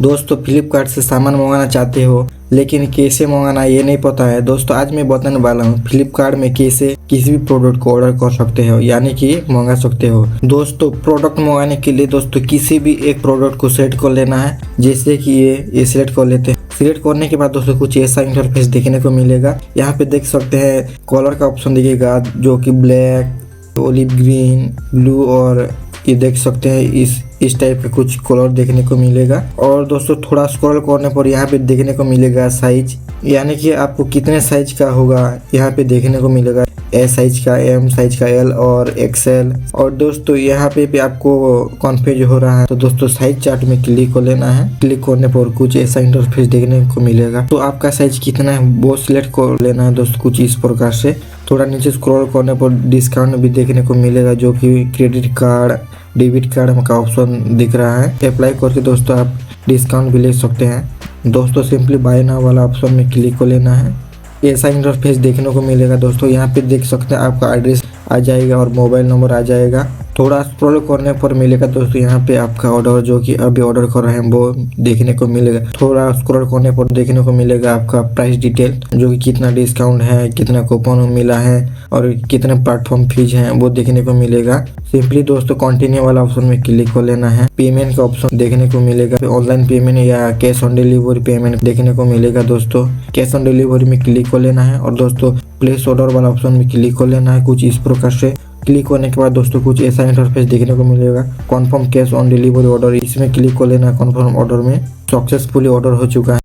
दोस्तों फ्लिपकार्ट से सामान मंगाना चाहते हो लेकिन कैसे मंगाना ये नहीं पता है। दोस्तों आज मैं बताने वाला हूँ फ्लिपकार्ट में कैसे किसी भी प्रोडक्ट को ऑर्डर कर सकते हो यानी कि मंगा सकते हो। दोस्तों प्रोडक्ट मंगाने के लिए दोस्तों किसी भी एक प्रोडक्ट को सेलेक्ट कर लेना है। जैसे कि ये सिलेक्ट कर लेते हैं। सिलेक्ट करने के बाद दोस्तों कुछ ऐसा इंटरफेस देखने को मिलेगा। यहाँ पे देख सकते हैं कलर का ऑप्शन दिखेगा जो कि ब्लैक, ओलिव ग्रीन, ब्लू और ये देख सकते हैं इस टाइप के कुछ कलर देखने को मिलेगा। और दोस्तों थोड़ा स्क्रॉल करने पर यहाँ पे देखने को मिलेगा साइज, यानी कि आपको कितने साइज का होगा यहाँ पे देखने को मिलेगा। एस साइज का, एम साइज का, एल और एक्सएल। और दोस्तों यहाँ पे आपको कन्फ्यूज हो रहा है तो दोस्तों साइज चार्ट में क्लिक कर लेना है। क्लिक करने पर कुछ ऐसा इंटरफेस देखने को मिलेगा। तो आपका साइज कितना है वो सिलेक्ट कर लेना है दोस्तों कुछ इस प्रकार से। थोड़ा नीचे स्क्रॉल करने पर डिस्काउंट भी देखने को मिलेगा जो कि क्रेडिट कार्ड, डेबिट कार्ड का ऑप्शन दिख रहा है। अप्लाई करके दोस्तों आप डिस्काउंट भी ले सकते हैं। दोस्तों सिंपली बाय नाउ वाला ऑप्शन में क्लिक कर लेना है। ऐसा इंटरफेस देखने को मिलेगा। दोस्तों यहाँ पे देख सकते हैं आपका एड्रेस आ जाएगा और मोबाइल नंबर आ जाएगा। थोड़ा स्क्रॉल करने पर मिलेगा दोस्तों यहाँ पे आपका ऑर्डर जो कि अभी ऑर्डर कर रहे हैं वो देखने को मिलेगा। थोड़ा स्क्रॉल करने पर देखने को मिलेगा आपका प्राइस डिटेल जो कि कितना डिस्काउंट है, कितना कूपन मिला है और कितने प्लेटफॉर्म फीस हैं वो देखने को मिलेगा। सिंपली दोस्तों कंटिन्यू वाला ऑप्शन में क्लिक कर लेना है। पेमेंट का ऑप्शन देखने को मिलेगा। ऑनलाइन पेमेंट या कैश ऑन डिलीवरी पेमेंट देखने को मिलेगा। दोस्तों कैश ऑन डिलीवरी में क्लिक कर लेना है और दोस्तों प्लेस ऑर्डर वाला ऑप्शन में क्लिक कर लेना है। कुछ इस प्रकार से क्लिक करने के बाद दोस्तों कुछ ऐसा इंटरफेस देखने को मिलेगा। Confirm cash on delivery order, इसमें क्लिक कर लेना है। कन्फर्म ऑर्डर में सक्सेसफुली ऑर्डर हो चुका है।